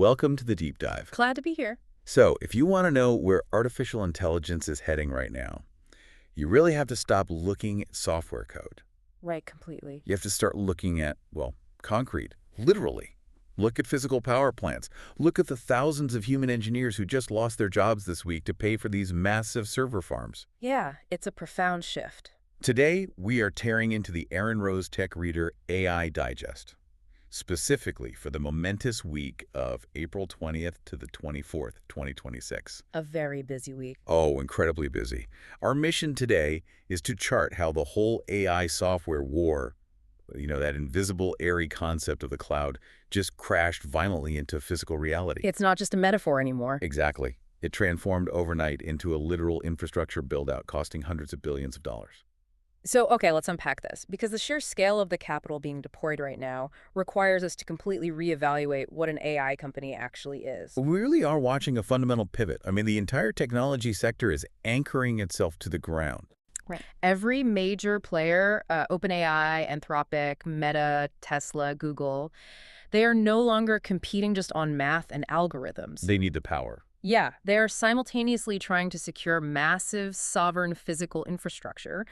welcome to the deep dive. Glad to be here. So, if you want to know where artificial intelligence is heading right now, you really have to stop looking at software code. Right, completely. You have to start looking at, well, concrete, literally. Look at physical power plants. Look at the thousands of human engineers who just lost their jobs this week to pay for these massive server farms. Yeah, it's a profound shift. Today, we are tearing into the Aaron Rose Tech Reader AI Digest, specifically for the momentous week of April 20th to the 24th, 2026. A very busy week. Oh, incredibly busy. Our mission today is to chart how the whole AI software war, that invisible, airy concept of the cloud, just crashed violently into physical reality. It's not just a metaphor anymore. Exactly. It transformed overnight into a literal infrastructure build-out costing hundreds of billions of dollars. So, okay, let's unpack this, because the sheer scale of the capital being deployed right now requires us to completely reevaluate what an AI company actually is. We really are watching a fundamental pivot. The entire technology sector is anchoring itself to the ground. Right. Every major player, OpenAI, Anthropic, Meta, Tesla, Google, they are no longer competing just on math and algorithms. They need the power. Yeah, they are simultaneously trying to secure massive sovereign physical infrastructure,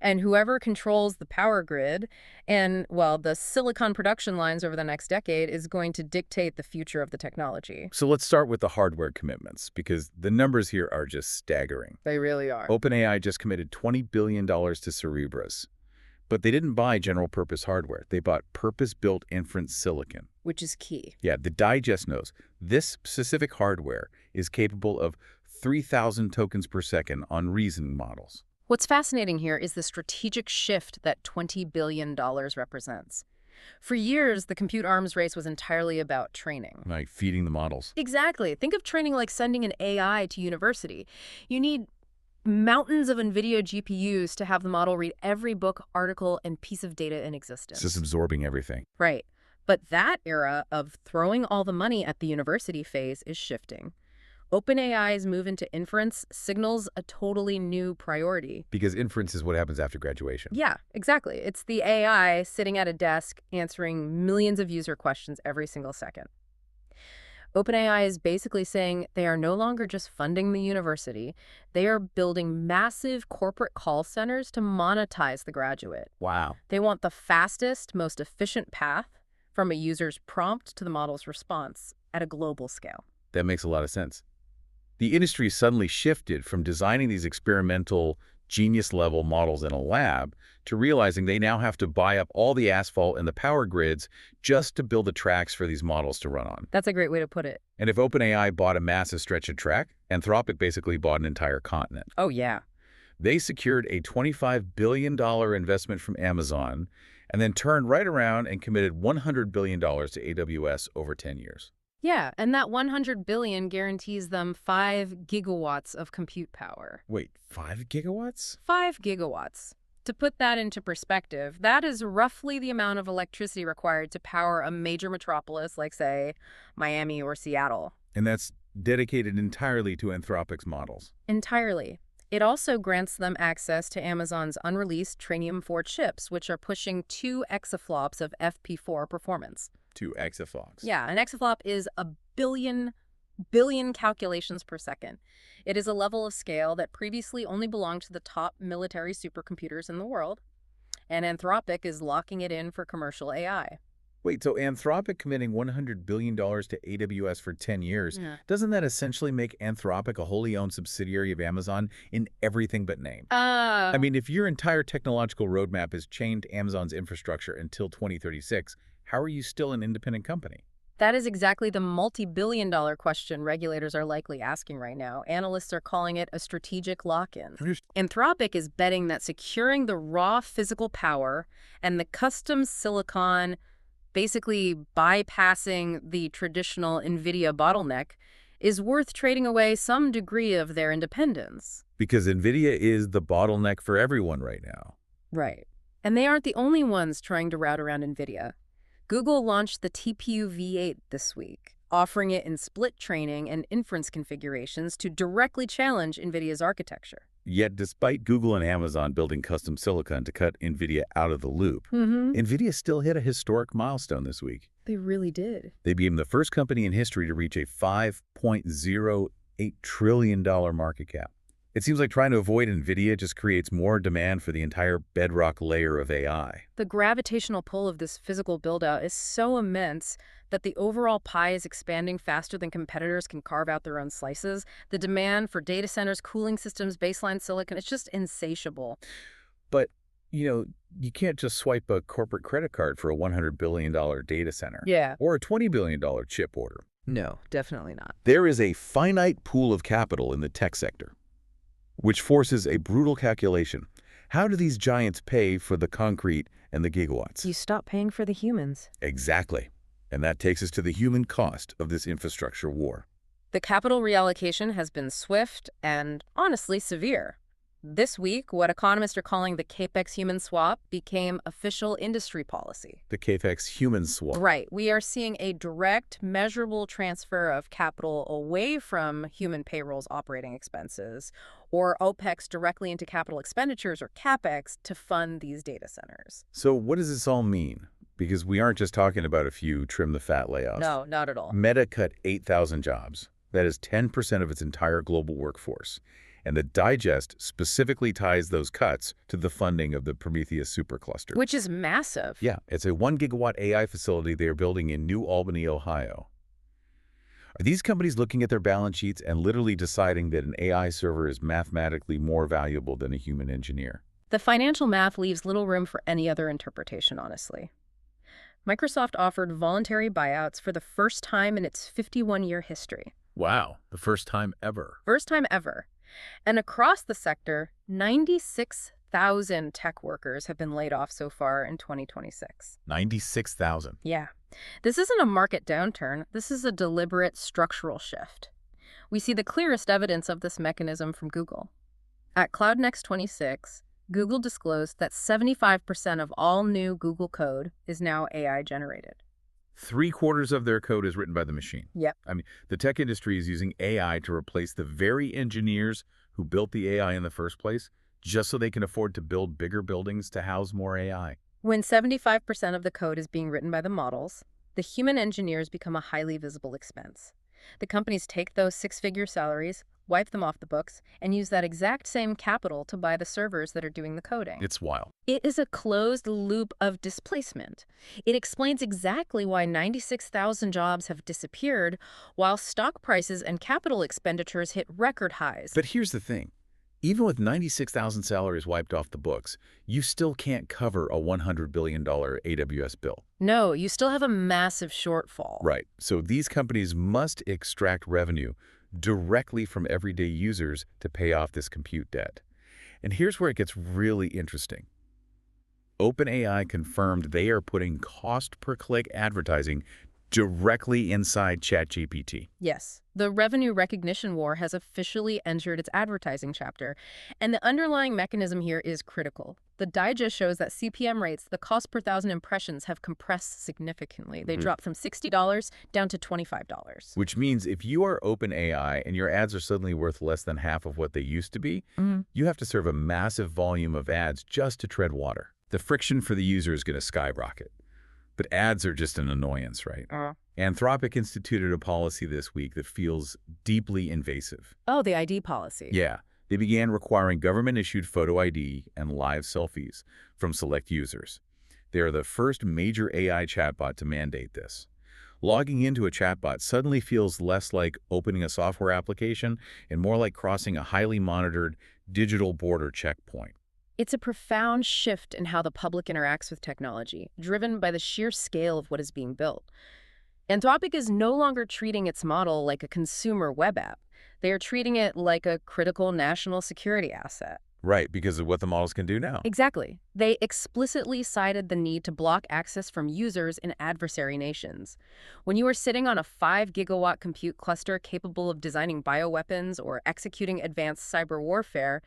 and whoever controls the power grid and, well, the silicon production lines over the next decade is going to dictate the future of the technology. So let's start with the hardware commitments, because the numbers here are just staggering. They really are. OpenAI just committed $20 billion to Cerebras. But they didn't buy general-purpose hardware. They bought purpose-built inference silicon. Which is key. Yeah, the digest knows this specific hardware is capable of 3,000 tokens per second on reasoning models. What's fascinating here is the strategic shift that $20 billion represents. For years, the compute arms race was entirely about training. Like feeding the models. Exactly. Think of training like sending an AI to university. You need mountains of NVIDIA GPUs to have the model read every book, article, and piece of data in existence. It's just absorbing everything. Right. But that era of throwing all the money at the university phase is shifting. OpenAI's move into inference signals a totally new priority. Because inference is what happens after graduation. Yeah, exactly. It's the AI sitting at a desk answering millions of user questions every single second. OpenAI is basically saying they are no longer just funding the university. They are building massive corporate call centers to monetize the graduate. Wow. They want the fastest, most efficient path from a user's prompt to the model's response at a global scale. That makes a lot of sense. The industry suddenly shifted from designing these experimental genius-level models in a lab to realizing they now have to buy up all the asphalt and the power grids just to build the tracks for these models to run on. That's a great way to put it. And if OpenAI bought a massive stretch of track, Anthropic basically bought an entire continent. Oh, yeah. They secured a $25 billion investment from Amazon and then turned right around and committed $100 billion to AWS over 10 years. Yeah, and that $100 billion guarantees them 5 gigawatts of compute power. Wait, 5 gigawatts? 5 gigawatts. To put that into perspective, that is roughly the amount of electricity required to power a major metropolis like, say, Miami or Seattle. And that's dedicated entirely to Anthropic's models. Entirely. It also grants them access to Amazon's unreleased Trainium 4 chips, which are pushing 2 exaflops of FP4 performance. 2 exaflops. Yeah, an exaflop is a billion calculations per second. It is a level of scale that previously only belonged to the top military supercomputers in the world, and Anthropic is locking it in for commercial AI. Wait, so Anthropic committing $100 billion to AWS for 10 years, doesn't that essentially make Anthropic a wholly owned subsidiary of Amazon in everything but name? If your entire technological roadmap is chained to Amazon's infrastructure until 2036, how are you still an independent company? That is exactly the multi-billion-dollar question regulators are likely asking right now. Analysts are calling it a strategic lock-in. Anthropic is betting that securing the raw physical power and the custom silicon, basically bypassing the traditional NVIDIA bottleneck, is worth trading away some degree of their independence. Because NVIDIA is the bottleneck for everyone right now. Right. And they aren't the only ones trying to route around NVIDIA. Google launched the TPU V8 this week, offering it in split training and inference configurations to directly challenge NVIDIA's architecture. Yet despite Google and Amazon building custom silicon to cut NVIDIA out of the loop, NVIDIA still hit a historic milestone this week. They really did. They became the first company in history to reach a $5.08 trillion market cap. It seems like trying to avoid NVIDIA just creates more demand for the entire bedrock layer of AI. The gravitational pull of this physical build-out is so immense that the overall pie is expanding faster than competitors can carve out their own slices. The demand for data centers, cooling systems, baseline silicon, it's just insatiable. But, you can't just swipe a corporate credit card for a $100 billion data center. Yeah. Or a $20 billion chip order. No, definitely not. There is a finite pool of capital in the tech sector, which forces a brutal calculation. How do these giants pay for the concrete and the gigawatts? You stop paying for the humans. Exactly. And that takes us to the human cost of this infrastructure war. The capital reallocation has been swift and, honestly, severe. This week, what economists are calling the CAPEX human swap became official industry policy. The CAPEX human swap. Right. We are seeing a direct, measurable transfer of capital away from human payrolls operating expenses or OPEX directly into capital expenditures or CAPEX to fund these data centers. So what does this all mean? Because we aren't just talking about a few trim-the-fat layoffs. No, not at all. Meta cut 8,000 jobs. That is 10% of its entire global workforce. And the digest specifically ties those cuts to the funding of the Prometheus supercluster. Which is massive. Yeah, it's a 1-gigawatt AI facility they are building in New Albany, Ohio. Are these companies looking at their balance sheets and literally deciding that an AI server is mathematically more valuable than a human engineer? The financial math leaves little room for any other interpretation, honestly. Microsoft offered voluntary buyouts for the first time in its 51-year history. Wow, the first time ever. First time ever. And across the sector, 96,000 tech workers have been laid off so far in 2026. 96,000. Yeah. This isn't a market downturn. This is a deliberate structural shift. We see the clearest evidence of this mechanism from Google. At Cloud Next 26, Google disclosed that 75% of all new Google code is now AI generated. 3/4 of their code is written by the machine. Yep. I mean, the tech industry is using AI to replace the very engineers who built the AI in the first place, just so they can afford to build bigger buildings to house more AI. When 75% of the code is being written by the models, the human engineers become a highly visible expense. The companies take those 6-figure salaries, wipe them off the books, and use that exact same capital to buy the servers that are doing the coding. It's wild. It is a closed loop of displacement. It explains exactly why 96,000 jobs have disappeared while stock prices and capital expenditures hit record highs. But here's the thing. Even with 96,000 salaries wiped off the books, you still can't cover a $100 billion AWS bill. No, you still have a massive shortfall. Right. So these companies must extract revenue directly from everyday users to pay off this compute debt. And here's where it gets really interesting. OpenAI confirmed they are putting cost-per-click advertising directly inside ChatGPT. Yes, the revenue recognition war has officially entered its advertising chapter, and the underlying mechanism here is critical. The digest shows that CPM rates, the cost per 1,000 impressions, have compressed significantly. They dropped from $60 down to $25. Which means if you are OpenAI and your ads are suddenly worth less than half of what they used to be, you have to serve a massive volume of ads just to tread water. The friction for the user is going to skyrocket. But ads are just an annoyance, right? Anthropic instituted a policy this week that feels deeply invasive. Oh, the ID policy. Yeah. They began requiring government-issued photo ID and live selfies from select users. They are the first major AI chatbot to mandate this. Logging into a chatbot suddenly feels less like opening a software application and more like crossing a highly monitored digital border checkpoint. It's a profound shift in how the public interacts with technology, driven by the sheer scale of what is being built. Anthropic is no longer treating its model like a consumer web app. They are treating it like a critical national security asset. Right, because of what the models can do now. Exactly. They explicitly cited the need to block access from users in adversary nations. When you are sitting on a 5-gigawatt compute cluster capable of designing bioweapons or executing advanced cyber warfare,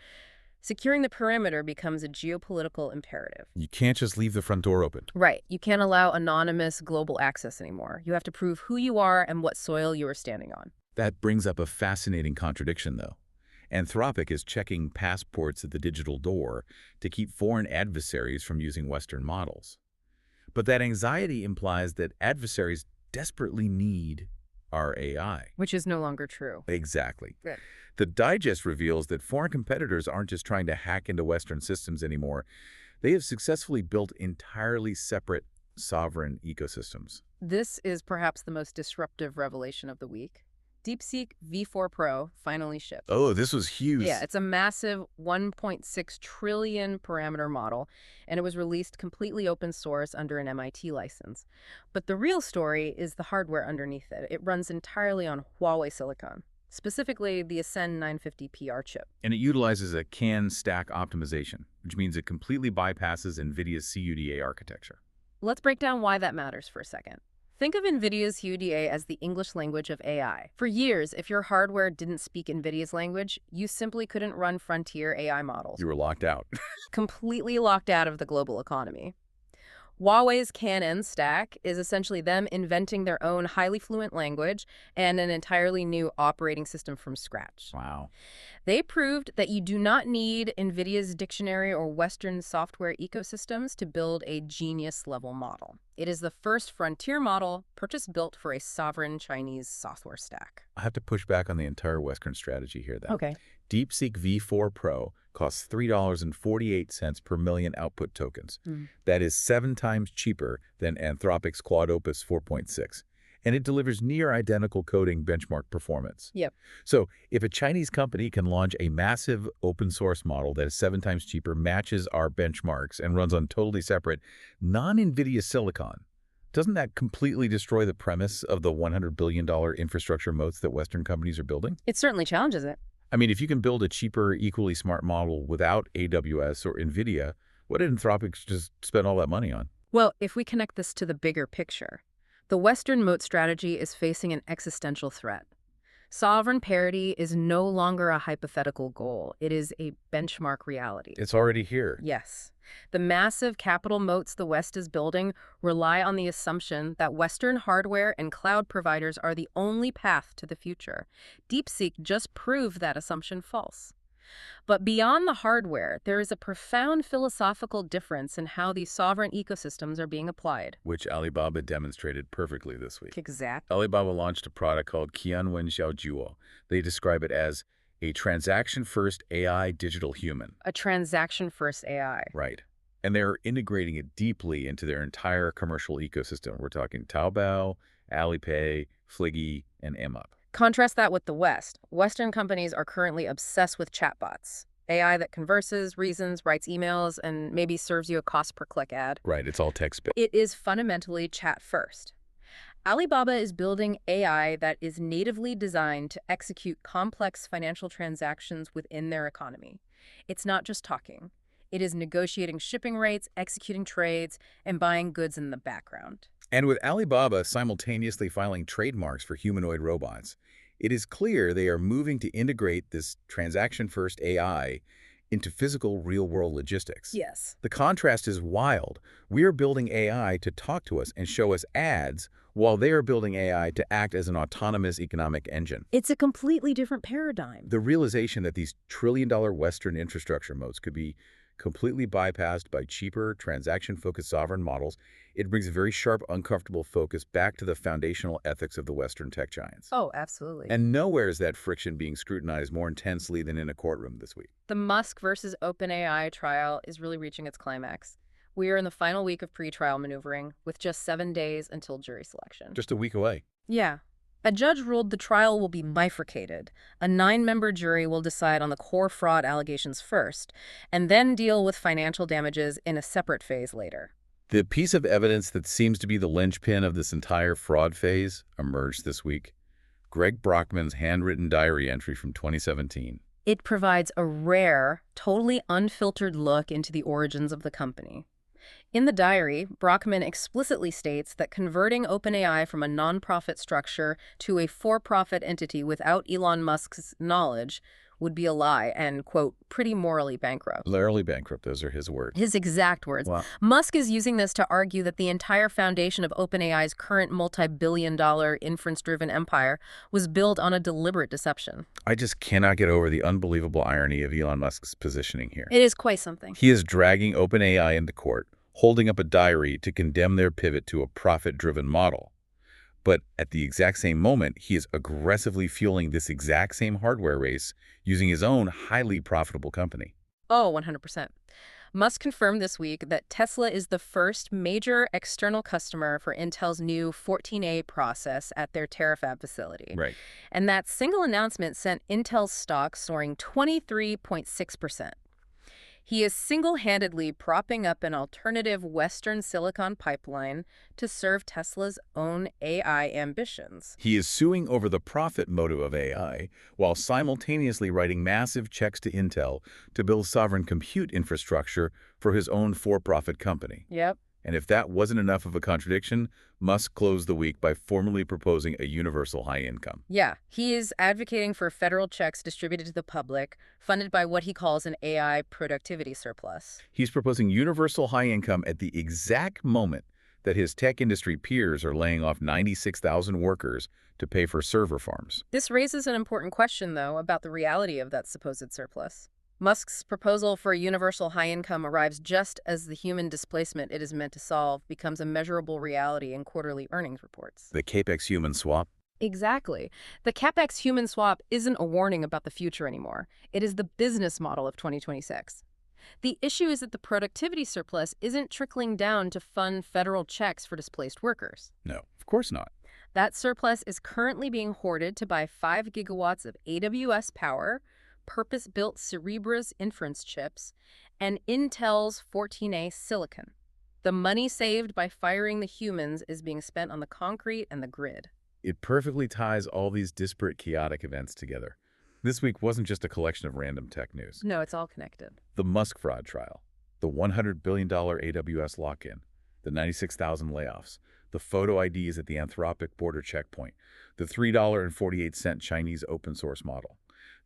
securing the perimeter becomes a geopolitical imperative. You can't just leave the front door open. Right. You can't allow anonymous global access anymore. You have to prove who you are and what soil you are standing on. That brings up a fascinating contradiction, though. Anthropic is checking passports at the digital door to keep foreign adversaries from using Western models. But that anxiety implies that adversaries desperately need our AI. Which is no longer true. Exactly. Good. The digest reveals that foreign competitors aren't just trying to hack into Western systems anymore. They have successfully built entirely separate sovereign ecosystems. This is perhaps the most disruptive revelation of the week. DeepSeek V4 Pro finally shipped. Oh, this was huge. Yeah, it's a massive 1.6 trillion parameter model, and it was released completely open source under an MIT license. But the real story is the hardware underneath it. It runs entirely on Huawei silicon, specifically the Ascend 950PR chip. And it utilizes a CAN stack optimization, which means it completely bypasses NVIDIA's CUDA architecture. Let's break down why that matters for a second. Think of NVIDIA's CUDA as the English language of AI. For years, if your hardware didn't speak NVIDIA's language, you simply couldn't run frontier AI models. You were locked out. Completely locked out of the global economy. Huawei's CAN stack is essentially them inventing their own highly fluent language and an entirely new operating system from scratch. Wow. They proved that you do not need NVIDIA's dictionary or Western software ecosystems to build a genius-level model. It is the first frontier model purpose-built for a sovereign Chinese software stack. I have to push back on the entire Western strategy here, though. Okay. DeepSeek V4 Pro costs $3.48 per million output tokens. That is 7 times cheaper than Anthropic's Claude Opus 4.6. And it delivers near-identical coding benchmark performance. Yep. So if a Chinese company can launch a massive open-source model that is 7 times cheaper, matches our benchmarks, and runs on totally separate, non-NVIDIA silicon, doesn't that completely destroy the premise of the $100 billion infrastructure moats that Western companies are building? It certainly challenges it. I mean, if you can build a cheaper, equally smart model without AWS or NVIDIA, what did Anthropic just spend all that money on? Well, if we connect this to the bigger picture, the Western moat strategy is facing an existential threat. Sovereign parity is no longer a hypothetical goal. It is a benchmark reality. It's already here. Yes. The massive capital moats the West is building rely on the assumption that Western hardware and cloud providers are the only path to the future. DeepSeek just proved that assumption false. But beyond the hardware, there is a profound philosophical difference in how these sovereign ecosystems are being applied. Which Alibaba demonstrated perfectly this week. Exactly. Alibaba launched a product called Qianwen Xiaojuo. They describe it as a transaction-first AI digital human. A transaction-first AI. Right. And they're integrating it deeply into their entire commercial ecosystem. We're talking Taobao, Alipay, Fliggy, and Emup. Contrast that with the West. Western companies are currently obsessed with chatbots. AI that converses, reasons, writes emails, and maybe serves you a cost-per-click ad. Right, it's all text-based. It is fundamentally chat-first. Alibaba is building AI that is natively designed to execute complex financial transactions within their economy. It's not just talking. It is negotiating shipping rates, executing trades, and buying goods in the background. And with Alibaba simultaneously filing trademarks for humanoid robots, it is clear they are moving to integrate this transaction-first AI into physical real-world logistics. Yes. The contrast is wild. We are building AI to talk to us and show us ads, while they are building AI to act as an autonomous economic engine. It's a completely different paradigm. The realization that these trillion-dollar Western infrastructure moats could be completely bypassed by cheaper, transaction-focused sovereign models, it brings a very sharp, uncomfortable focus back to the foundational ethics of the Western tech giants. Oh, absolutely. And nowhere is that friction being scrutinized more intensely than in a courtroom this week. The Musk versus OpenAI trial is really reaching its climax. We are in the final week of pre-trial maneuvering, with just 7 days until jury selection. Just a week away. Yeah. A judge ruled the trial will be bifurcated. A 9-member jury will decide on the core fraud allegations first, and then deal with financial damages in a separate phase later. The piece of evidence that seems to be the linchpin of this entire fraud phase emerged this week. Greg Brockman's handwritten diary entry from 2017. It provides a rare, totally unfiltered look into the origins of the company. In the diary, Brockman explicitly states that converting OpenAI from a nonprofit structure to a for-profit entity without Elon Musk's knowledge would be a lie and, quote, pretty morally bankrupt. Morally bankrupt, those are his words. His exact words. Wow. Musk is using this to argue that the entire foundation of OpenAI's current multi-billion-dollar inference-driven empire was built on a deliberate deception. I just cannot get over the unbelievable irony of Elon Musk's positioning here. It is quite something. He is dragging OpenAI into court, holding up a diary to condemn their pivot to a profit-driven model. But at the exact same moment, he is aggressively fueling this exact same hardware race using his own highly profitable company. Oh, 100%. Musk confirmed this week that Tesla is the first major external customer for Intel's new 14A process at their Terafab facility. Right. And that single announcement sent Intel's stock soaring 23.6%. He is single-handedly propping up an alternative Western silicon pipeline to serve Tesla's own AI ambitions. He is suing over the profit motive of AI while simultaneously writing massive checks to Intel to build sovereign compute infrastructure for his own for-profit company. Yep. And if that wasn't enough of a contradiction, Musk closed the week by formally proposing a universal high income. Yeah, he is advocating for federal checks distributed to the public, funded by what he calls an AI productivity surplus. He's proposing universal high income at the exact moment that his tech industry peers are laying off 96,000 workers to pay for server farms. This raises an important question, though, about the reality of that supposed surplus. Musk's proposal for a universal high income arrives just as the human displacement it is meant to solve becomes a measurable reality in quarterly earnings reports. The CAPEX human swap? Exactly. The CapEx human swap isn't a warning about the future anymore. It is the business model of 2026. The issue is that the productivity surplus isn't trickling down to fund federal checks for displaced workers. No, of course not. That surplus is currently being hoarded to buy 5 gigawatts of AWS power, purpose-built Cerebra's inference chips, and Intel's 14A silicon. The money saved by firing the humans is being spent on the concrete and the grid. It perfectly ties all these disparate, chaotic events together. This week wasn't just a collection of random tech news. No, it's all connected. The Musk fraud trial, the $100 billion AWS lock-in, the 96,000 layoffs, the photo IDs at the Anthropic border checkpoint, the $3.48 Chinese open-source model.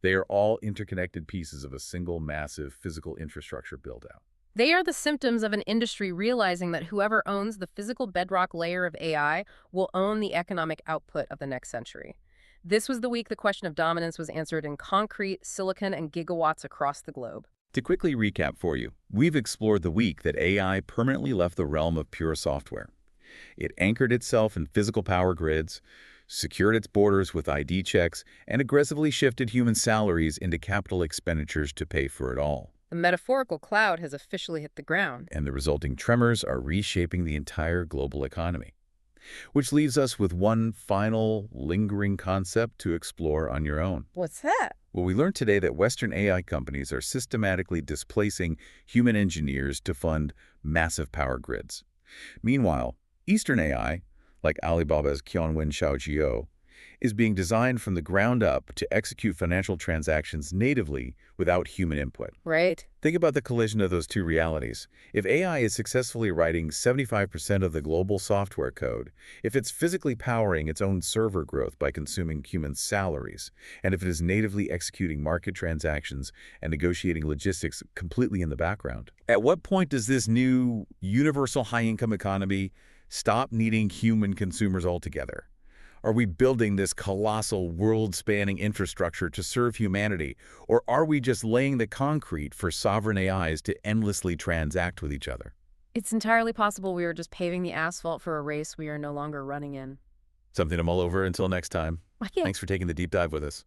They are all interconnected pieces of a single massive physical infrastructure build-out. They are the symptoms of an industry realizing that whoever owns the physical bedrock layer of AI will own the economic output of the next century. This was the week the question of dominance was answered in concrete, silicon, and gigawatts across the globe. To quickly recap for you, we've explored the week that AI permanently left the realm of pure software. It anchored itself in physical power grids, secured its borders with ID checks, and aggressively shifted human salaries into capital expenditures to pay for it all. The metaphorical cloud has officially hit the ground. And the resulting tremors are reshaping the entire global economy. Which leaves us with one final, lingering concept to explore on your own. What's that? Well, we learned today that Western AI companies are systematically displacing human engineers to fund massive power grids. Meanwhile, Eastern AI, like Alibaba's Qianwen Shaojiao, is being designed from the ground up to execute financial transactions natively without human input. Right. Think about the collision of those two realities. If AI is successfully writing 75% of the global software code, if it's physically powering its own server growth by consuming human salaries, and if it is natively executing market transactions and negotiating logistics completely in the background, at what point does this new universal high-income economy stop needing human consumers altogether? Are we building this colossal, world-spanning infrastructure to serve humanity, or are we just laying the concrete for sovereign AIs to endlessly transact with each other? It's entirely possible we are just paving the asphalt for a race we are no longer running in. Something to mull over until next time. Okay. Thanks for taking the deep dive with us.